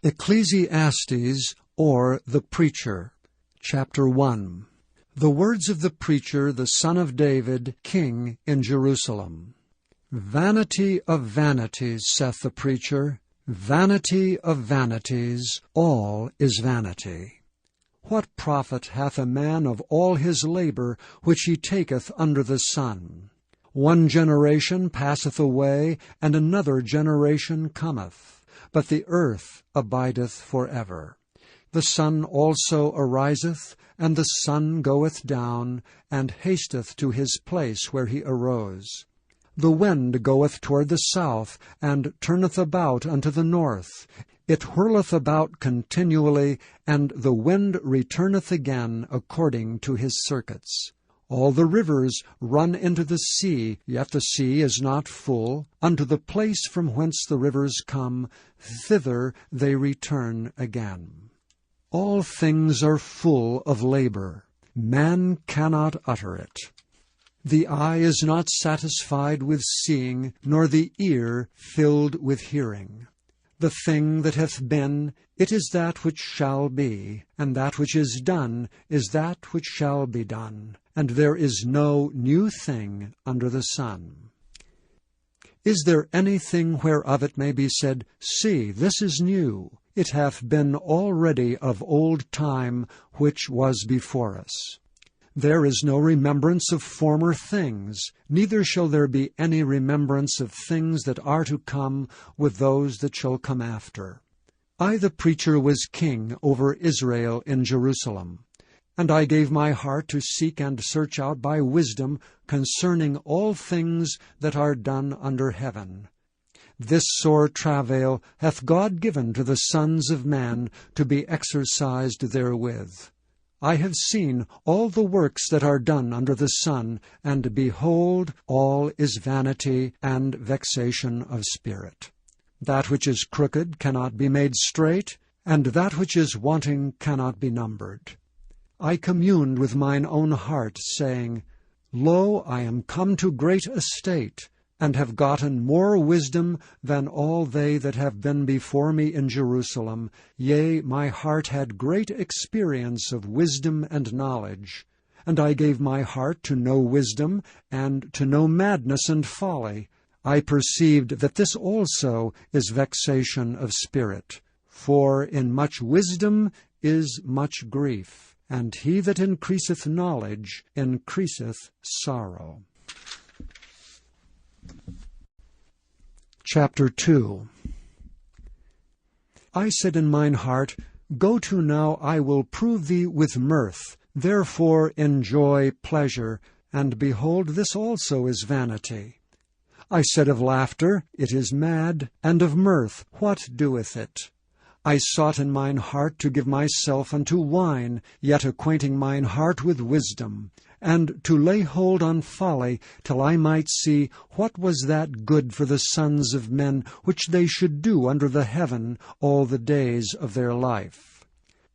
Ecclesiastes, or the Preacher, Chapter 1. The words of the preacher, the son of David, king in Jerusalem. Vanity of vanities, saith the preacher, vanity of vanities, all is vanity. What profit hath a man of all his labor which he taketh under the sun? One generation passeth away, and another generation cometh, but the earth abideth for ever. The sun also ariseth, and the sun goeth down, and hasteth to his place where he arose. The wind goeth toward the south, and turneth about unto the north. It whirleth about continually, and the wind returneth again according to his circuits. All the rivers run into the sea, yet the sea is not full. Unto the place from whence the rivers come, thither they return again. All things are full of labor. Man cannot utter it. The eye is not satisfied with seeing, nor the ear filled with hearing. The thing that hath been, it is that which shall be, and that which is done is that which shall be done, and there is no new thing under the sun. Is there anything whereof it may be said, See, this is new? It hath been already of old time which was before us. There is no remembrance of former things, neither shall there be any remembrance of things that are to come with those that shall come after. I, the preacher, was king over Israel in Jerusalem. And I gave my heart to seek and search out by wisdom concerning all things that are done under heaven. This sore travail hath God given to the sons of man to be exercised therewith. I have seen all the works that are done under the sun, and behold, all is vanity and vexation of spirit. That which is crooked cannot be made straight, and that which is wanting cannot be numbered. I communed with mine own heart, saying, Lo, I am come to great estate, and have gotten more wisdom than all they that have been before me in Jerusalem. Yea, my heart had great experience of wisdom and knowledge. And I gave my heart to know wisdom, and to know madness and folly. I perceived that this also is vexation of spirit. For in much wisdom is much grief, and he that increaseth knowledge increaseth sorrow. Chapter 2. I said in mine heart, Go to now, I will prove thee with mirth. Therefore enjoy pleasure, and behold, this also is vanity. I said of laughter, It is mad, and of mirth, what doeth it? I sought in mine heart to give myself unto wine, yet acquainting mine heart with wisdom, and to lay hold on folly, till I might see what was that good for the sons of men which they should do under the heaven all the days of their life.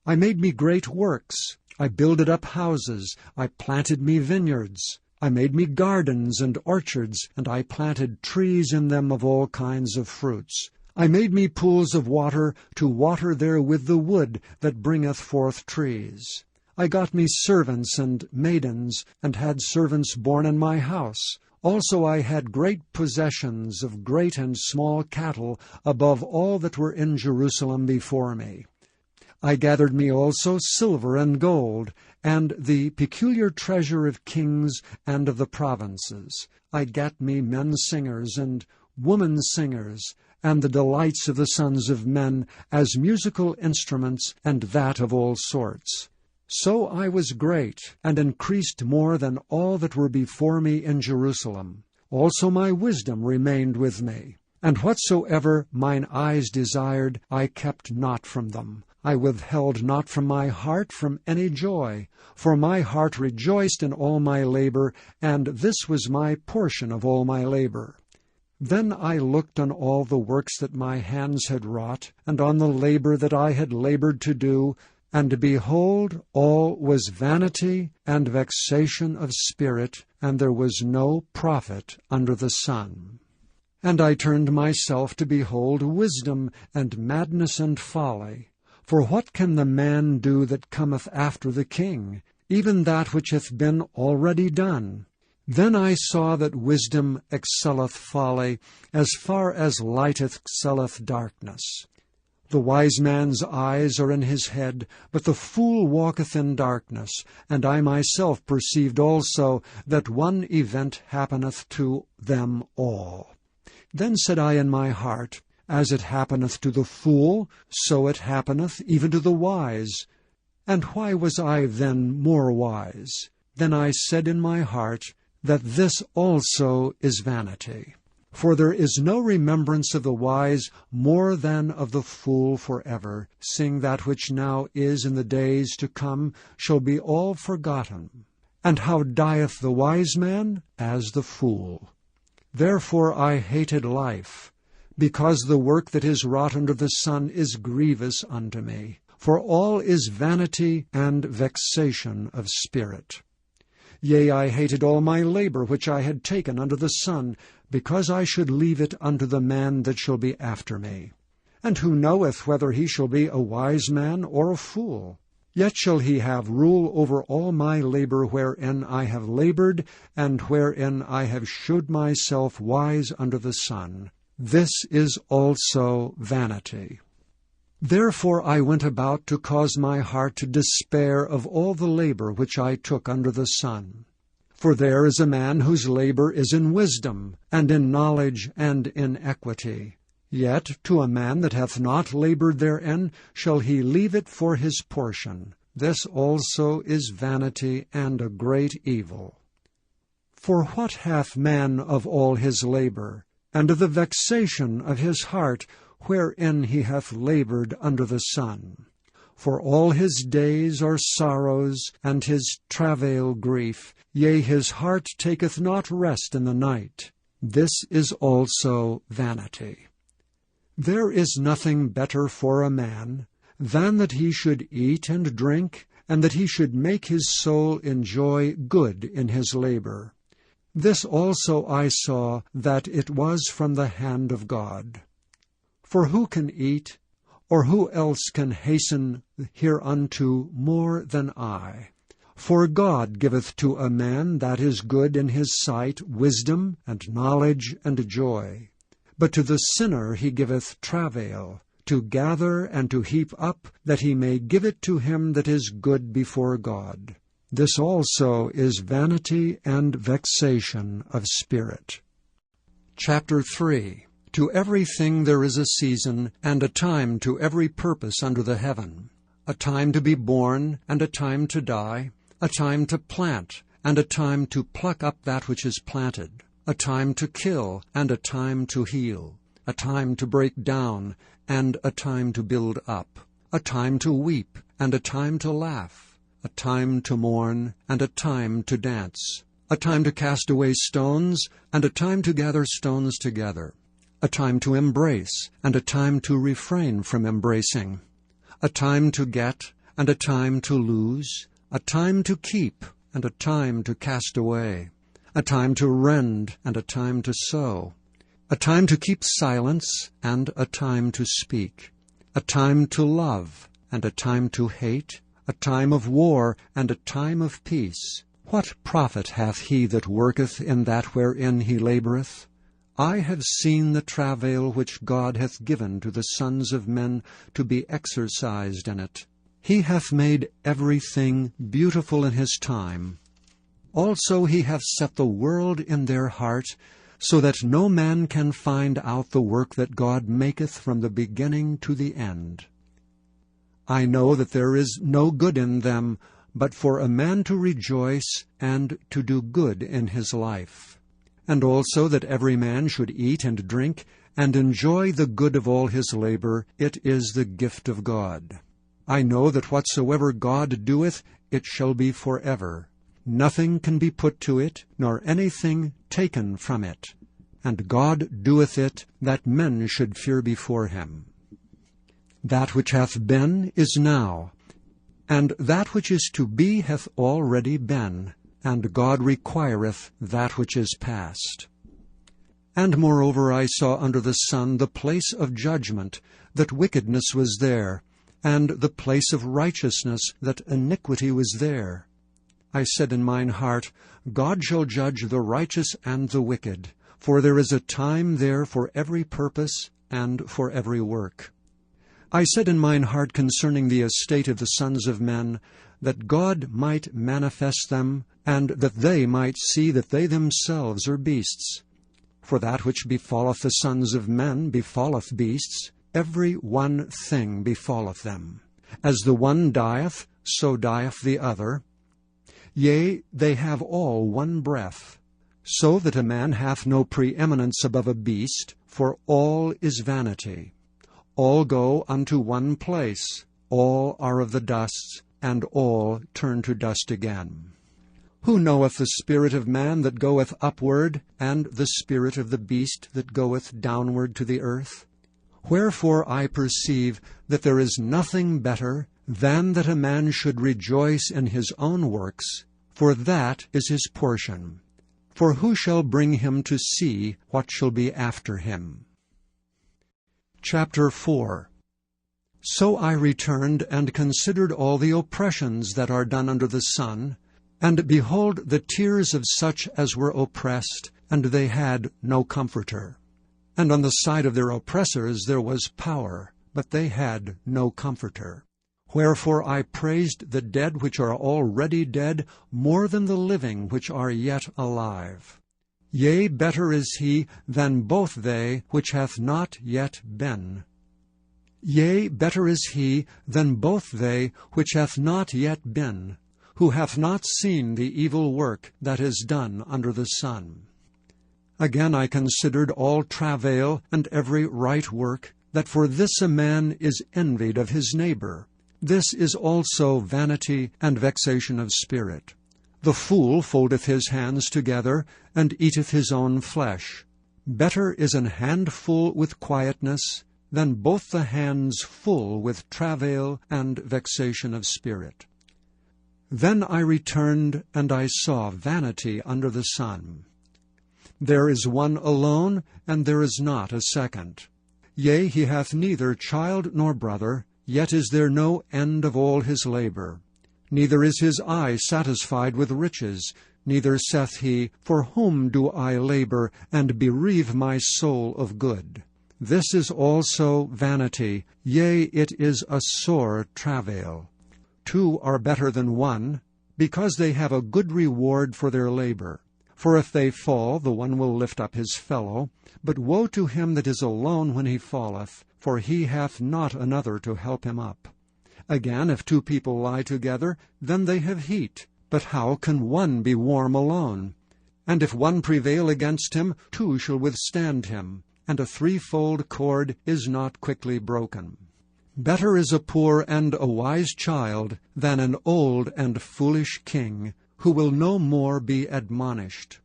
I made me great works, I builded up houses, I planted me vineyards, I made me gardens and orchards, and I planted trees in them of all kinds of fruits. I made me pools of water, to water therewith the wood that bringeth forth trees. I got me servants and maidens, and had servants born in my house. Also I had great possessions of great and small cattle, above all that were in Jerusalem before me. I gathered me also silver and gold, and the peculiar treasure of kings and of the provinces. I gat me men singers and women singers, and the delights of the sons of men, as musical instruments, and that of all sorts. So I was great, and increased more than all that were before me in Jerusalem. Also my wisdom remained with me. And whatsoever mine eyes desired, I kept not from them. I withheld not from my heart from any joy. For my heart rejoiced in all my labor, and this was my portion of all my labor. Then I looked on all the works that my hands had wrought, and on the labor that I had labored to do, and behold, all was vanity and vexation of spirit, and there was no profit under the sun. And I turned myself to behold wisdom and madness and folly. For what can the man do that cometh after the king? Even that which hath been already done. Then I saw that wisdom excelleth folly, as far as light excelleth darkness. The wise man's eyes are in his head, but the fool walketh in darkness. And I myself perceived also that one event happeneth to them all. Then said I in my heart, As it happeneth to the fool, so it happeneth even to the wise. And why was I then more wise? Then I said in my heart, that this also is vanity. For there is no remembrance of the wise more than of the fool forever, seeing that which now is in the days to come shall be all forgotten. And how dieth the wise man? As the fool. Therefore I hated life, because the work that is wrought under the sun is grievous unto me. For all is vanity and vexation of spirit. Yea, I hated all my labor which I had taken under the sun, because I should leave it unto the man that shall be after me. And who knoweth whether he shall be a wise man or a fool? Yet shall he have rule over all my labor wherein I have labored, and wherein I have shewed myself wise under the sun. This is also vanity. Therefore I went about to cause my heart to despair of all the labor which I took under the sun. For there is a man whose labor is in wisdom, and in knowledge, and in equity. Yet to a man that hath not labored therein shall he leave it for his portion. This also is vanity and a great evil. For what hath man of all his labor, and of the vexation of his heart, wherein he hath labored under the sun? For all his days are sorrows, and his travail grief. Yea, his heart taketh not rest in the night. This is also vanity. There is nothing better for a man than that he should eat and drink, and that he should make his soul enjoy good in his labor. This also I saw, that it was from the hand of God. For who can eat, or who else can hasten hereunto more than I? For God giveth to a man that is good in his sight wisdom, and knowledge, and joy. But to the sinner he giveth travail, to gather and to heap up, that he may give it to him that is good before God. This also is vanity and vexation of spirit. Chapter 3. To everything there is a season, and a time to every purpose under the heaven. A time to be born, and a time to die. A time to plant, and a time to pluck up that which is planted. A time to kill, and a time to heal. A time to break down, and a time to build up. A time to weep, and a time to laugh. A time to mourn, and a time to dance. A time to cast away stones, and a time to gather stones together. A time to embrace, and a time to refrain from embracing. A time to get, and a time to lose. A time to keep, and a time to cast away. A time to rend, and a time to sow. A time to keep silence, and a time to speak. A time to love, and a time to hate. A time of war, and a time of peace. What profit hath he that worketh in that wherein he laboureth? I have seen the travail which God hath given to the sons of men to be exercised in it. He hath made everything beautiful in his time. Also he hath set the world in their heart, so that no man can find out the work that God maketh from the beginning to the end. I know that there is no good in them, but for a man to rejoice and to do good in his life. And also that every man should eat and drink, and enjoy the good of all his labor. It is the gift of God. I know that whatsoever God doeth, it shall be forever. Nothing can be put to it, nor anything taken from it. And God doeth it, that men should fear before him. That which hath been is now, and that which is to be hath already been, and God requireth that which is past. And moreover I saw under the sun the place of judgment, that wickedness was there, and the place of righteousness, that iniquity was there. I said in mine heart, God shall judge the righteous and the wicked, for there is a time there for every purpose and for every work. I said in mine heart concerning the estate of the sons of men, that God might manifest them, and that they might see that they themselves are beasts. For that which befalleth the sons of men befalleth beasts, every one thing befalleth them. As the one dieth, so dieth the other. Yea, they have all one breath. So that a man hath no preeminence above a beast, for all is vanity. All go unto one place, all are of the dust, and all turn to dust again. Who knoweth the spirit of man that goeth upward, and the spirit of the beast that goeth downward to the earth? Wherefore I perceive that there is nothing better than that a man should rejoice in his own works, for that is his portion. For who shall bring him to see what shall be after him? Chapter 4. So I returned and considered all the oppressions that are done under the sun, and behold the tears of such as were oppressed, and they had no comforter. And on the side of their oppressors there was power, but they had no comforter. Wherefore I praised the dead which are already dead more than the living which are yet alive. Yea, better is he than both they which hath not yet been. Yea, better is he than both they which hath not yet been, who hath not seen the evil work that is done under the sun. Again I considered all travail and every right work, that for this a man is envied of his neighbor. This is also vanity and vexation of spirit. The fool foldeth his hands together, and eateth his own flesh. Better is an handful with quietness, than both the hands full with travail and vexation of spirit. Then I returned, and I saw vanity under the sun. There is one alone, and there is not a second. Yea, he hath neither child nor brother, yet is there no end of all his labor. Neither is his eye satisfied with riches, neither saith he, For whom do I labor, and bereave my soul of good? This is also vanity, yea, it is a sore travail. Two are better than one, because they have a good reward for their labor. For if they fall, the one will lift up his fellow. But woe to him that is alone when he falleth, for he hath not another to help him up. Again, if two people lie together, then they have heat. But how can one be warm alone? And if one prevail against him, two shall withstand him, and a threefold cord is not quickly broken. Better is a poor and a wise child than an old and foolish king, who will no more be admonished.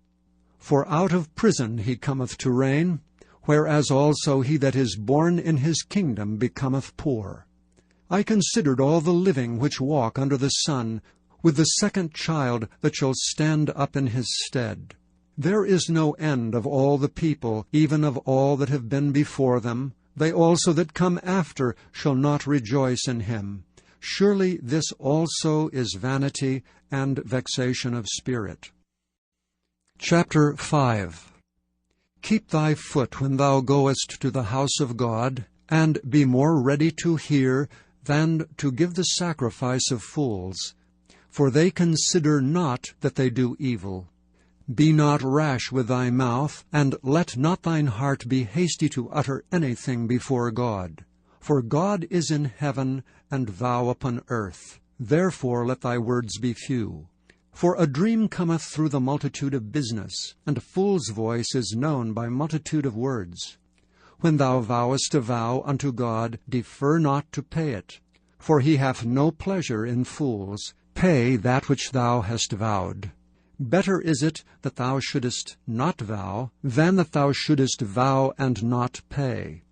For out of prison he cometh to reign, whereas also he that is born in his kingdom becometh poor. I considered all the living which walk under the sun, with the second child that shall stand up in his stead. There is no end of all the people, even of all that have been before them. They also that come after shall not rejoice in him. Surely this also is vanity and vexation of spirit. Chapter 5. Keep thy foot when thou goest to the house of God, and be more ready to hear than to give the sacrifice of fools. For they consider not that they do evil. Be not rash with thy mouth, and let not thine heart be hasty to utter anything before God. For God is in heaven, and thou upon earth. Therefore let thy words be few. For a dream cometh through the multitude of business, and a fool's voice is known by multitude of words. When thou vowest a vow unto God, defer not to pay it. For he hath no pleasure in fools. Pay that which thou hast vowed. Better is it that thou shouldest not vow, than that thou shouldest vow and not pay.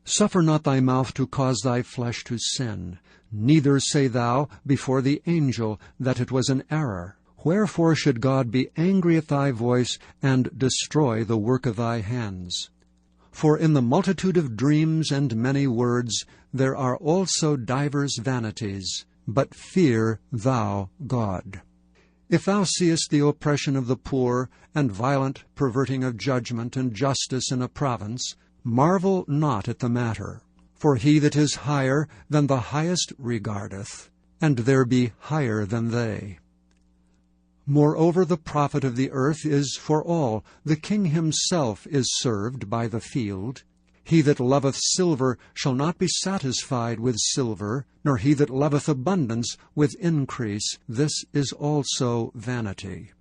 Suffer not thy mouth to cause thy flesh to sin, neither say thou before the angel that it was an error. Wherefore should God be angry at thy voice, and destroy the work of thy hands? For in the multitude of dreams and many words there are also divers vanities, but fear thou God. If thou seest the oppression of the poor, and violent perverting of judgment and justice in a province, marvel not at the matter. For he that is higher than the highest regardeth, and there be higher than they. Moreover, the profit of the earth is for all. The king himself is served by the field. He that loveth silver shall not be satisfied with silver, nor he that loveth abundance with increase. This is also vanity.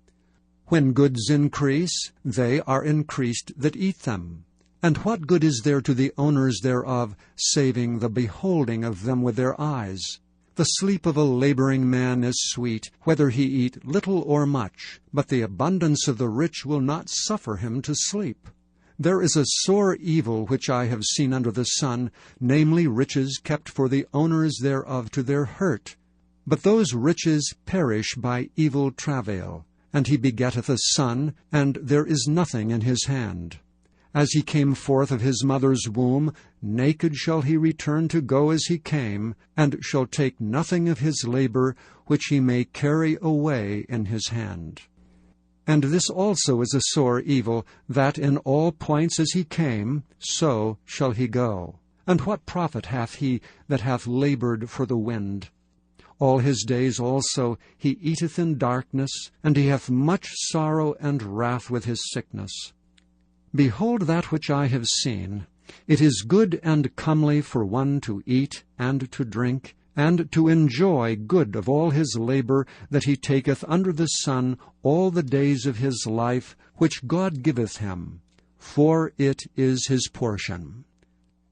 When goods increase, they are increased that eat them. And what good is there to the owners thereof, saving the beholding of them with their eyes? The sleep of a laboring man is sweet, whether he eat little or much, but the abundance of the rich will not suffer him to sleep. There is a sore evil which I have seen under the sun, namely riches kept for the owners thereof to their hurt. But those riches perish by evil travail, and he begetteth a son, and there is nothing in his hand. As he came forth of his mother's womb, naked shall he return to go as he came, and shall take nothing of his labor which he may carry away in his hand. And this also is a sore evil, that in all points as he came, so shall he go. And what profit hath he that hath labored for the wind? All his days also he eateth in darkness, and he hath much sorrow and wrath with his sickness. Behold that which I have seen. It is good and comely for one to eat and to drink, and to enjoy good of all his labor that he taketh under the sun all the days of his life, which God giveth him, for it is his portion.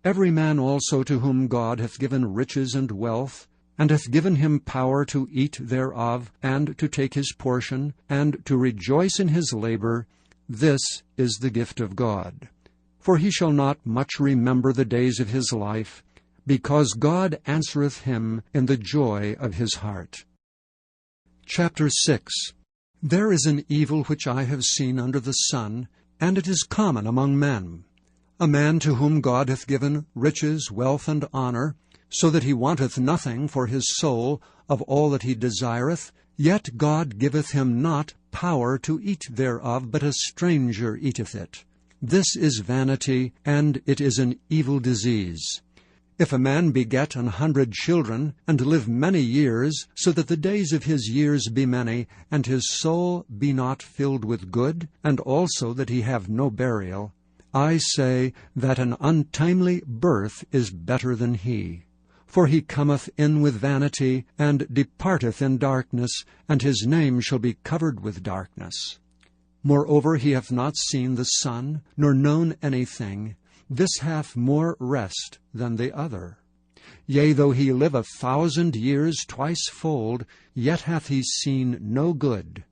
Every man also to whom God hath given riches and wealth, and hath given him power to eat thereof, and to take his portion, and to rejoice in his labor, this is the gift of God. For he shall not much remember the days of his life, because God answereth him in the joy of his heart. Chapter 6. There is an evil which I have seen under the sun, and it is common among men. A man to whom God hath given riches, wealth, and honor, so that he wanteth nothing for his soul of all that he desireth, yet God giveth him not power to eat thereof, but a stranger eateth it. This is vanity, and it is an evil disease. If a man beget 100 children, and live many years, so that the days of his years be many, and his soul be not filled with good, and also that he have no burial, I say that an untimely birth is better than he. For he cometh in with vanity, and departeth in darkness, and his name shall be covered with darkness. Moreover, he hath not seen the sun, nor known anything. This hath more rest than the other. Yea, though he live 1,000 years twicefold, yet hath he seen no good.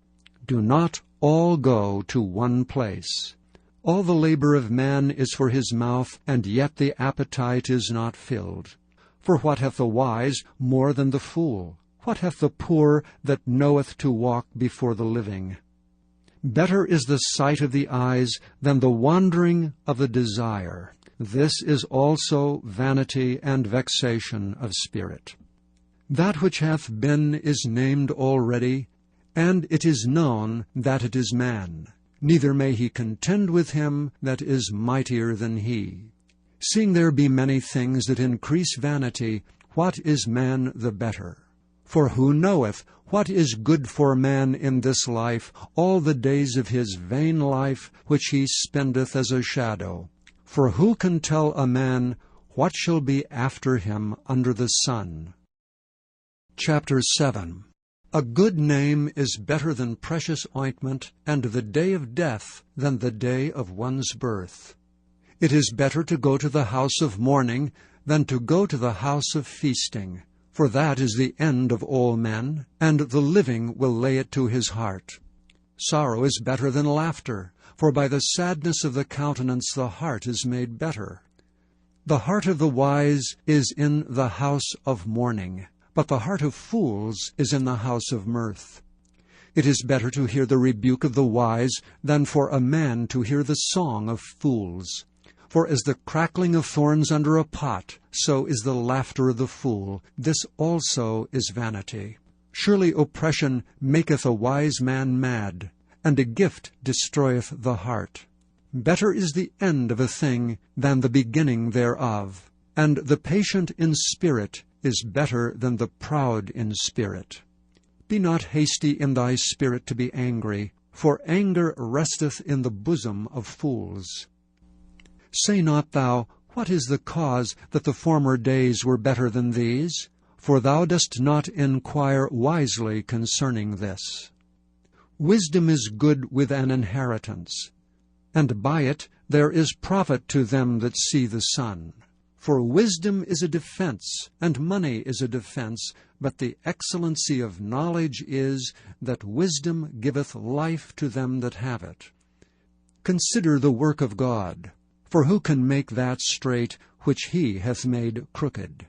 Do not all go to one place. All the labor of man is for his mouth, and yet the appetite is not filled. For what hath the wise more than the fool? What hath the poor that knoweth to walk before the living? Better is the sight of the eyes than the wandering of the desire. This is also vanity and vexation of spirit. That which hath been is named already, and it is known that it is man. Neither may he contend with him that is mightier than he. Seeing there be many things that increase vanity, what is man the better? For who knoweth what is good for man in this life, all the days of his vain life, which he spendeth as a shadow? For who can tell a man what shall be after him under the sun? Chapter 7. A good name is better than precious ointment, and the day of death than the day of one's birth. It is better to go to the house of mourning than to go to the house of feasting, for that is the end of all men, and the living will lay it to his heart. Sorrow is better than laughter, for by the sadness of the countenance the heart is made better. The heart of the wise is in the house of mourning, but the heart of fools is in the house of mirth. It is better to hear the rebuke of the wise than for a man to hear the song of fools. For as the crackling of thorns under a pot, so is the laughter of the fool. This also is vanity. Surely oppression maketh a wise man mad, and a gift destroyeth the heart. Better is the end of a thing than the beginning thereof, and the patient in spirit is better than the proud in spirit. Be not hasty in thy spirit to be angry, for anger resteth in the bosom of fools. Say not thou, What is the cause that the former days were better than these? For thou dost not inquire wisely concerning this. Wisdom is good with an inheritance, and by it there is profit to them that see the sun. For wisdom is a defense, and money is a defense, but the excellency of knowledge is that wisdom giveth life to them that have it. Consider the work of God, for who can make that straight which he hath made crooked?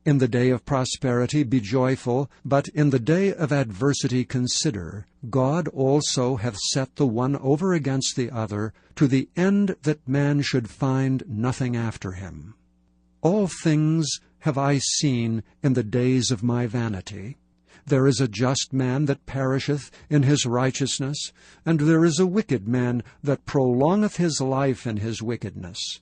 In the day of prosperity be joyful, but in the day of adversity consider, God also hath set the one over against the other, to the end that man should find nothing after him. All things have I seen in the days of my vanity. There is a just man that perisheth in his righteousness, and there is a wicked man that prolongeth his life in his wickedness.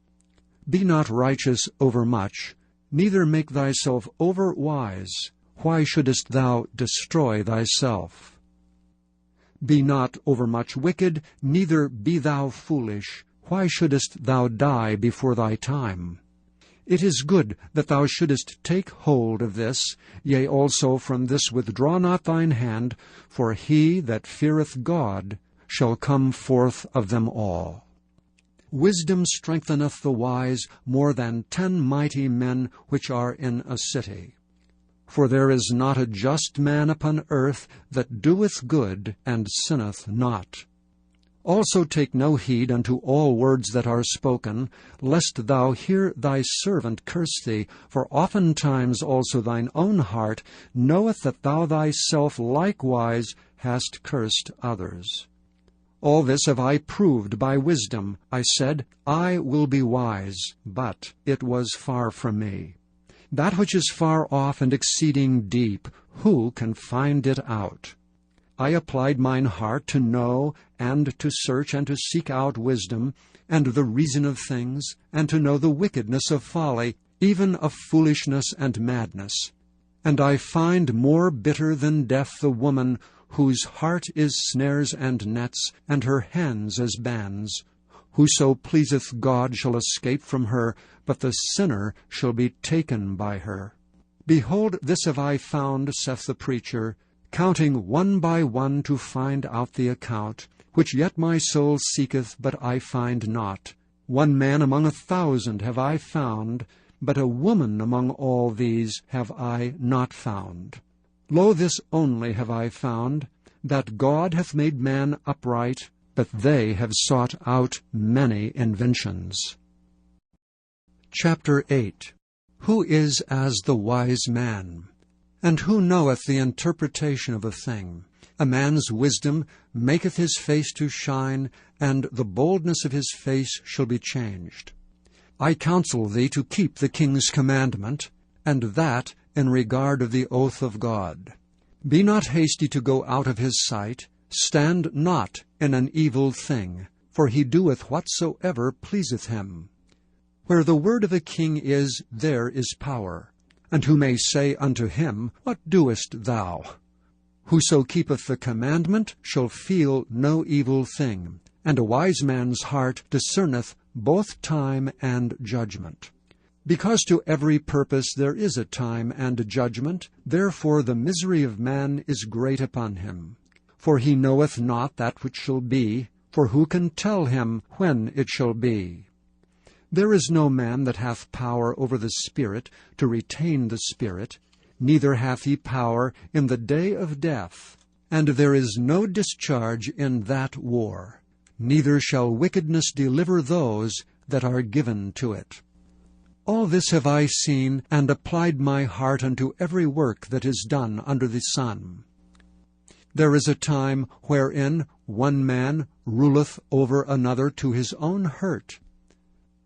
Be not righteous overmuch, neither make thyself over wise. Why shouldest thou destroy thyself? Be not overmuch wicked, neither be thou foolish. Why shouldest thou die before thy time? It is good that thou shouldest take hold of this, yea, also from this withdraw not thine hand, for he that feareth God shall come forth of them all. Wisdom strengtheneth the wise more than 10 mighty men which are in a city. For there is not a just man upon earth that doeth good and sinneth not. Also take no heed unto all words that are spoken, lest thou hear thy servant curse thee, for oftentimes also thine own heart knoweth that thou thyself likewise hast cursed others. All this have I proved by wisdom. I said, I will be wise, but it was far from me. That which is far off and exceeding deep, who can find it out? I applied mine heart to know and to search and to seek out wisdom, and the reason of things, and to know the wickedness of folly, even of foolishness and madness. And I find more bitter than death the woman whose heart is snares and nets, and her hands as bands. Whoso pleaseth God shall escape from her, but the sinner shall be taken by her. Behold, this have I found, saith the preacher, counting one by one to find out the account, which yet my soul seeketh, but I find not. One man among 1,000 have I found, but a woman among all these have I not found. Lo, this only have I found, that God hath made man upright, but they have sought out many inventions. Chapter 8. Who is as the wise man? And who knoweth the interpretation of a thing? A man's wisdom maketh his face to shine, and the boldness of his face shall be changed. I counsel thee to keep the king's commandment, and that in regard of the oath of God. Be not hasty to go out of his sight, stand not in an evil thing, for he doeth whatsoever pleaseth him. Where the word of a king is, there is power. And who may say unto him, What doest thou? Whoso keepeth the commandment shall feel no evil thing, and a wise man's heart discerneth both time and judgment. Because to every purpose there is a time and a judgment, therefore the misery of man is great upon him. For he knoweth not that which shall be, for who can tell him when it shall be? There is no man that hath power over the Spirit to retain the Spirit, neither hath he power in the day of death. And there is no discharge in that war, neither shall wickedness deliver those that are given to it. All this have I seen, and applied my heart unto every work that is done under the sun. There is a time wherein one man ruleth over another to his own hurt.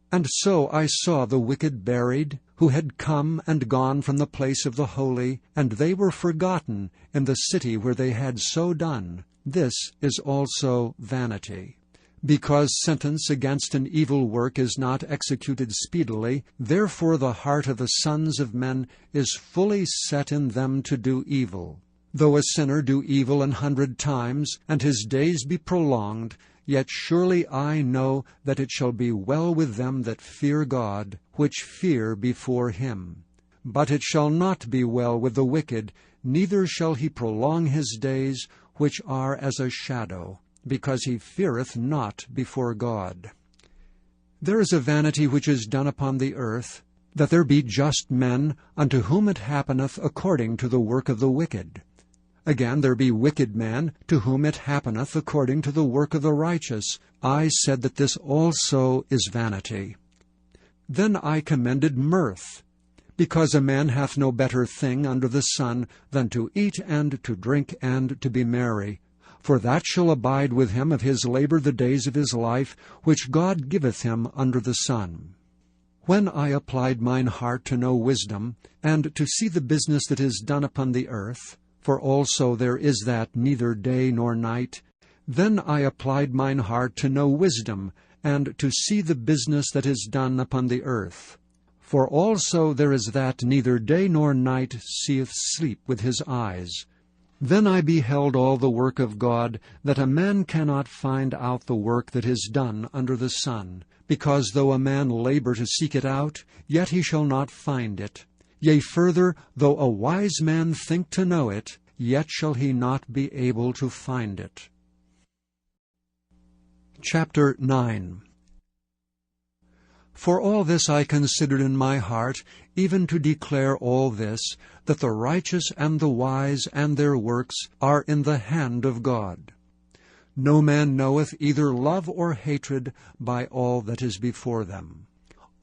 And so I saw the wicked buried, who had come and gone from the place of the holy, and they were forgotten in the city where they had so done. This is also vanity. Because sentence against an evil work is not executed speedily, therefore the heart of the sons of men is fully set in them to do evil. Though a sinner do evil 100 times, and his days be prolonged, yet surely I know that it shall be well with them that fear God, which fear before him. But it shall not be well with the wicked, neither shall he prolong his days, which are as a shadow, because he feareth not before God. There is a vanity which is done upon the earth, that there be just men, unto whom it happeneth according to the work of the wicked. Again, there be wicked men, to whom it happeneth according to the work of the righteous. I said that this also is vanity. Then I commended mirth, because a man hath no better thing under the sun than to eat and to drink and to be merry. For that shall abide with him of his labor the days of his life, which God giveth him under the sun. When I applied mine heart to know wisdom, and to see the business that is done upon the earth, for also there is that neither day nor night, then I applied mine heart to know wisdom, and to see the business that is done upon the earth. For also there is that neither day nor night seeth sleep with his eyes. Then I beheld all the work of God, that a man cannot find out the work that is done under the sun, because though a man labor to seek it out, yet he shall not find it. Yea, further, though a wise man think to know it, yet shall he not be able to find it. Chapter 9. For all this I considered in my heart, even to declare all this, that the righteous and the wise and their works are in the hand of God. No man knoweth either love or hatred by all that is before them.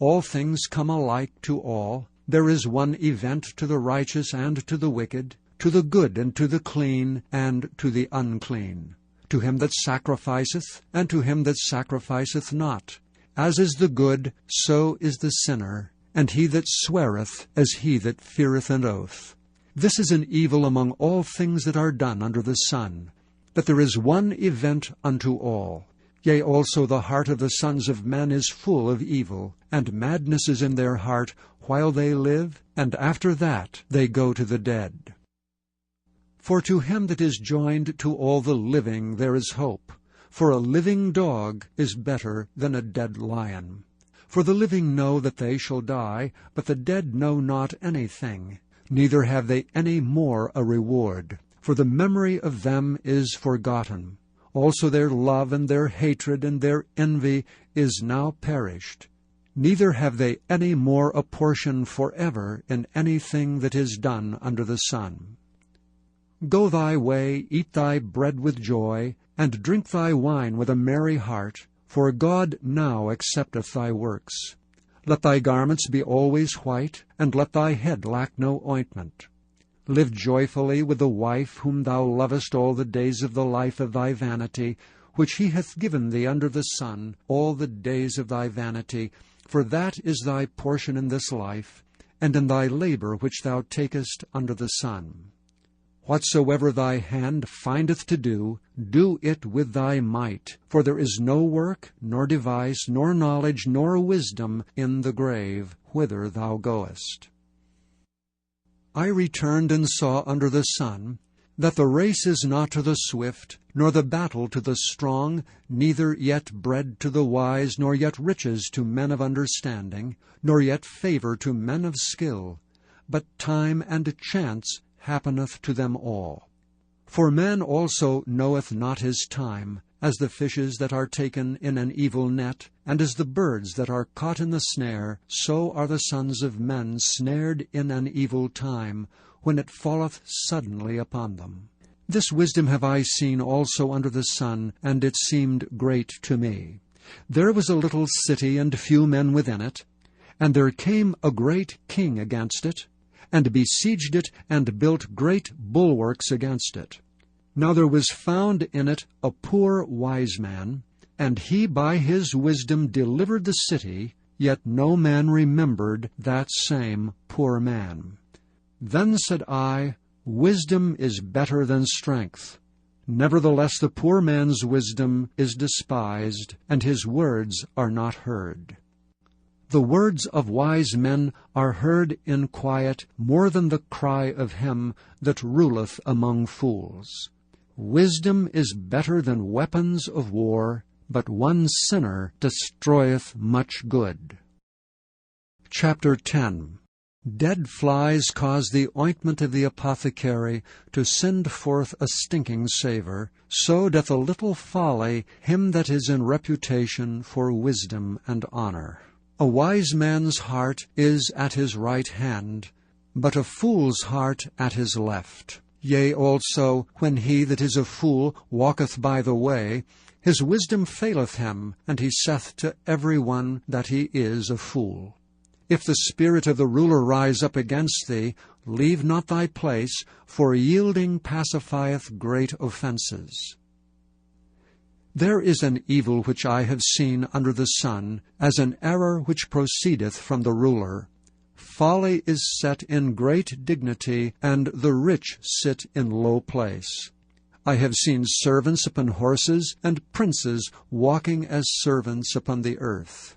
All things come alike to all. There is one event to the righteous and to the wicked, to the good and to the clean and to the unclean, to him that sacrificeth and to him that sacrificeth not. As is the good, so is the sinner, and he that sweareth as he that feareth an oath. This is an evil among all things that are done under the sun, that there is one event unto all. Yea, also the heart of the sons of men is full of evil, and madness is in their heart while they live, and after that they go to the dead. For to him that is joined to all the living there is hope. For a living dog is better than a dead lion. For the living know that they shall die, but the dead know not anything, neither have they any more a reward. For the memory of them is forgotten. Also their love and their hatred and their envy is now perished. Neither have they any more a portion forever in anything that is done under the sun. Go thy way, eat thy bread with joy, and drink thy wine with a merry heart, for God now accepteth thy works. Let thy garments be always white, and let thy head lack no ointment. Live joyfully with the wife whom thou lovest all the days of the life of thy vanity, which he hath given thee under the sun, all the days of thy vanity, for that is thy portion in this life, and in thy labor which thou takest under the sun. Whatsoever thy hand findeth to do, do it with thy might, for there is no work, nor device, nor knowledge, nor wisdom in the grave, whither thou goest. I returned and saw under the sun, that the race is not to the swift, nor the battle to the strong, neither yet bread to the wise, nor yet riches to men of understanding, nor yet favor to men of skill, but time and chance happeneth to them all. For man also knoweth not his time, as the fishes that are taken in an evil net, and as the birds that are caught in the snare, so are the sons of men snared in an evil time, when it falleth suddenly upon them. This wisdom have I seen also under the sun, and it seemed great to me. There was a little city, and few men within it, and there came a great king against it, and besieged it, and built great bulwarks against it. Now there was found in it a poor wise man, and he by his wisdom delivered the city, yet no man remembered that same poor man. Then said I, Wisdom is better than strength. Nevertheless the poor man's wisdom is despised, and his words are not heard. The words of wise men are heard in quiet more than the cry of him that ruleth among fools. Wisdom is better than weapons of war, but one sinner destroyeth much good. Chapter 10. Dead flies cause the ointment of the apothecary to send forth a stinking savour, so doth a little folly him that is in reputation for wisdom and honour. A wise man's heart is at his right hand, but a fool's heart at his left. Yea, also, when he that is a fool walketh by the way, his wisdom faileth him, and he saith to every one that he is a fool. If the spirit of the ruler rise up against thee, leave not thy place, for yielding pacifieth great offences. There is an evil which I have seen under the sun, as an error which proceedeth from the ruler. Folly is set in great dignity, and the rich sit in low place. I have seen servants upon horses, and princes walking as servants upon the earth.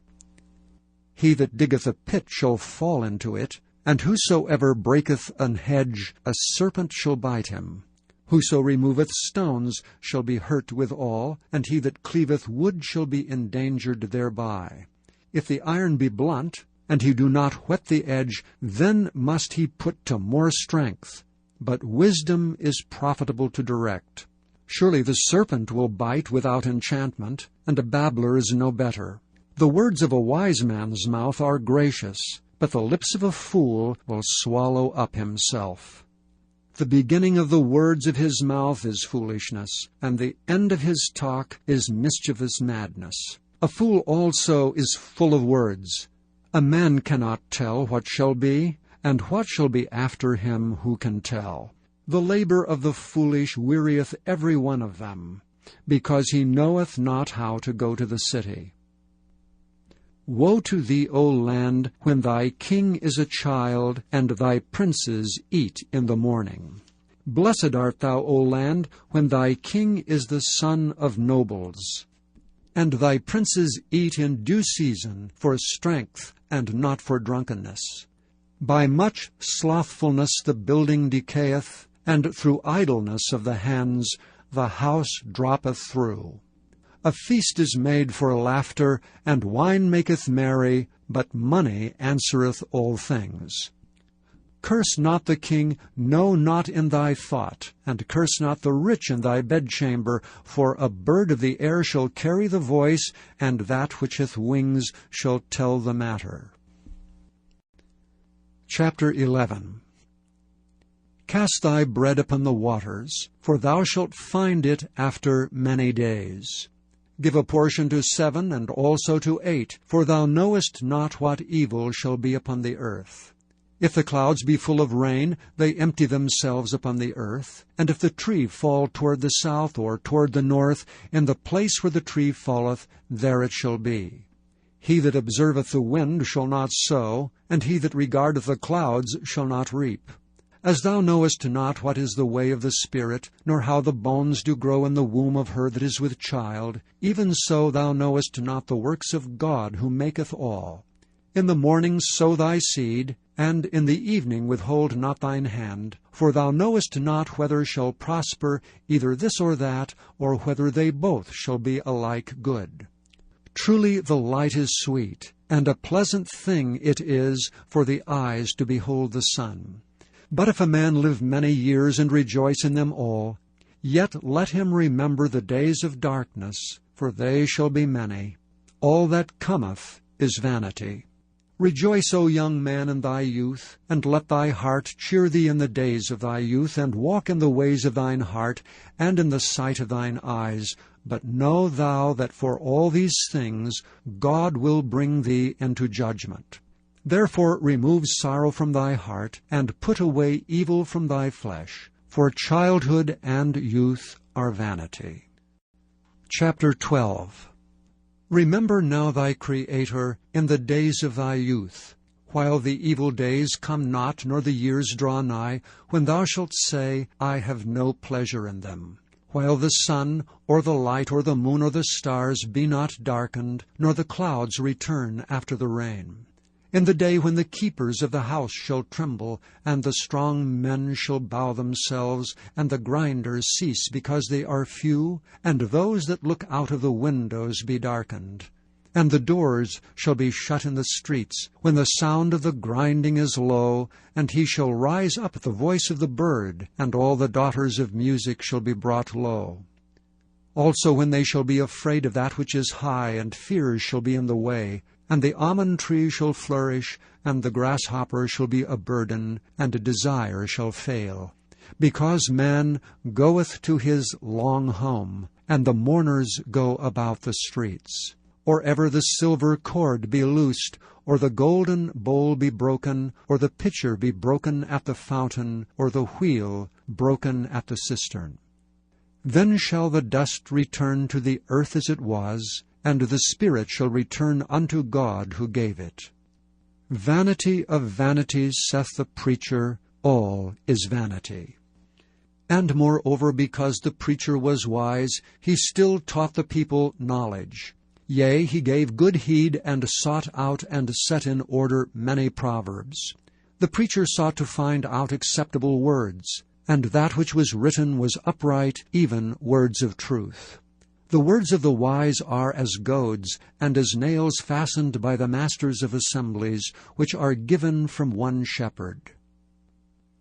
He that diggeth a pit shall fall into it, and whosoever breaketh an hedge, a serpent shall bite him. Whoso removeth stones shall be hurt withal, and he that cleaveth wood shall be endangered thereby. If the iron be blunt, and he do not whet the edge, then must he put to more strength. But wisdom is profitable to direct. Surely the serpent will bite without enchantment, and a babbler is no better. The words of a wise man's mouth are gracious, but the lips of a fool will swallow up himself. The beginning of the words of his mouth is foolishness, and the end of his talk is mischievous madness. A fool also is full of words. A man cannot tell what shall be, and what shall be after him who can tell. The labor of the foolish wearieth every one of them, because he knoweth not how to go to the city. Woe to thee, O land, when thy king is a child, and thy princes eat in the morning. Blessed art thou, O land, when thy king is the son of nobles, and thy princes eat in due season, for strength, and not for drunkenness. By much slothfulness the building decayeth, and through idleness of the hands the house droppeth through. A feast is made for laughter, and wine maketh merry, but money answereth all things. Curse not the king, no, not in thy thought, and curse not the rich in thy bedchamber, for a bird of the air shall carry the voice, and that which hath wings shall tell the matter. Chapter 11. Cast thy bread upon the waters, for thou shalt find it after many days. Give a portion to 7, and also to 8, for thou knowest not what evil shall be upon the earth. If the clouds be full of rain, they empty themselves upon the earth. And if the tree fall toward the south or toward the north, in the place where the tree falleth, there it shall be. He that observeth the wind shall not sow, and he that regardeth the clouds shall not reap. As thou knowest not what is the way of the Spirit, nor how the bones do grow in the womb of her that is with child, even so thou knowest not the works of God who maketh all. In the morning sow thy seed, and in the evening withhold not thine hand, for thou knowest not whether shall prosper either this or that, or whether they both shall be alike good. Truly the light is sweet, and a pleasant thing it is for the eyes to behold the sun. But if a man live many years and rejoice in them all, yet let him remember the days of darkness, for they shall be many. All that cometh is vanity. Rejoice, O young man, in thy youth, and let thy heart cheer thee in the days of thy youth, and walk in the ways of thine heart, and in the sight of thine eyes. But know thou that for all these things God will bring thee into judgment. Therefore remove sorrow from thy heart, and put away evil from thy flesh. for childhood and youth are vanity. Chapter 12. Remember now thy Creator in the days of thy youth, while the evil days come not, nor the years draw nigh, when thou shalt say, I have no pleasure in them. While the sun, or the light, or the moon, or the stars be not darkened, nor the clouds return after the rain. In the day when the keepers of the house shall tremble, and the strong men shall bow themselves, and the grinders cease because they are few, and those that look out of the windows be darkened. And the doors shall be shut in the streets, when the sound of the grinding is low, and he shall rise up the voice of the bird, and all the daughters of music shall be brought low. Also when they shall be afraid of that which is high, and fears shall be in the way, and the almond tree shall flourish, and the grasshopper shall be a burden, and a desire shall fail. Because man goeth to his long home, and the mourners go about the streets. Or ever the silver cord be loosed, or the golden bowl be broken, or the pitcher be broken at the fountain, or the wheel broken at the cistern. Then shall the dust return to the earth as it was, and the spirit shall return unto God who gave it. Vanity of vanities, saith the preacher, all is vanity. And moreover, because the preacher was wise, he still taught the people knowledge. Yea, he gave good heed, and sought out and set in order many proverbs. The preacher sought to find out acceptable words, and that which was written was upright, even words of truth. The words of the wise are as goads, and as nails fastened by the masters of assemblies, which are given from one shepherd.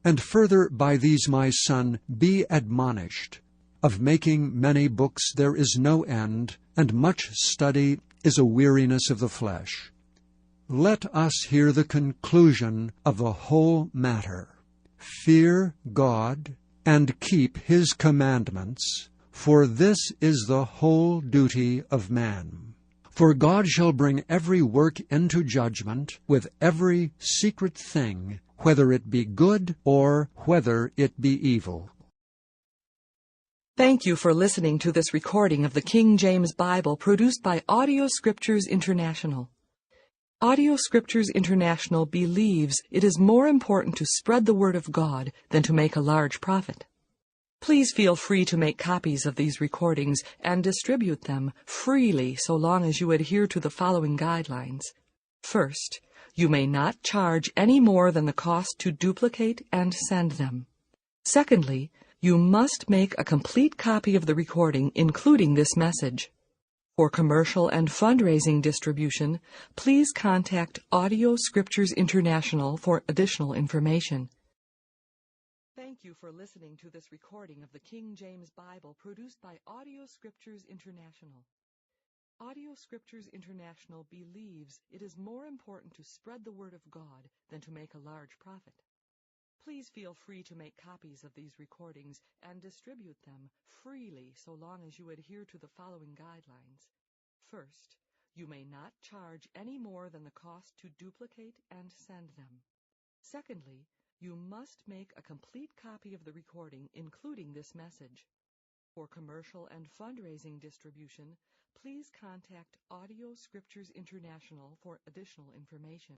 And further, by these, my son, be admonished. Of making many books there is no end, and much study is a weariness of the flesh. Let us hear the conclusion of the whole matter. Fear God, and keep His commandments, for this is the whole duty of man. For God shall bring every work into judgment with every secret thing, whether it be good or whether it be evil. Thank you for listening to this recording of the King James Bible produced by Audio Scriptures International. Audio Scriptures International believes it is more important to spread the Word of God than to make a large profit. Please feel free to make copies of these recordings and distribute them freely so long as you adhere to the following guidelines. First, you may not charge any more than the cost to duplicate and send them. Secondly, you must make a complete copy of the recording, including this message. For commercial and fundraising distribution, please contact Audio Scriptures International for additional information. Thank you for listening to this recording of the King James Bible produced by Audio Scriptures International. Audio Scriptures International believes it is more important to spread the Word of God than to make a large profit. Please feel free to make copies of these recordings and distribute them freely so long as you adhere to the following guidelines. First, you may not charge any more than the cost to duplicate and send them. Secondly, you must make a complete copy of the recording, including this message. For commercial and fundraising distribution, please contact Audio Scriptures International for additional information.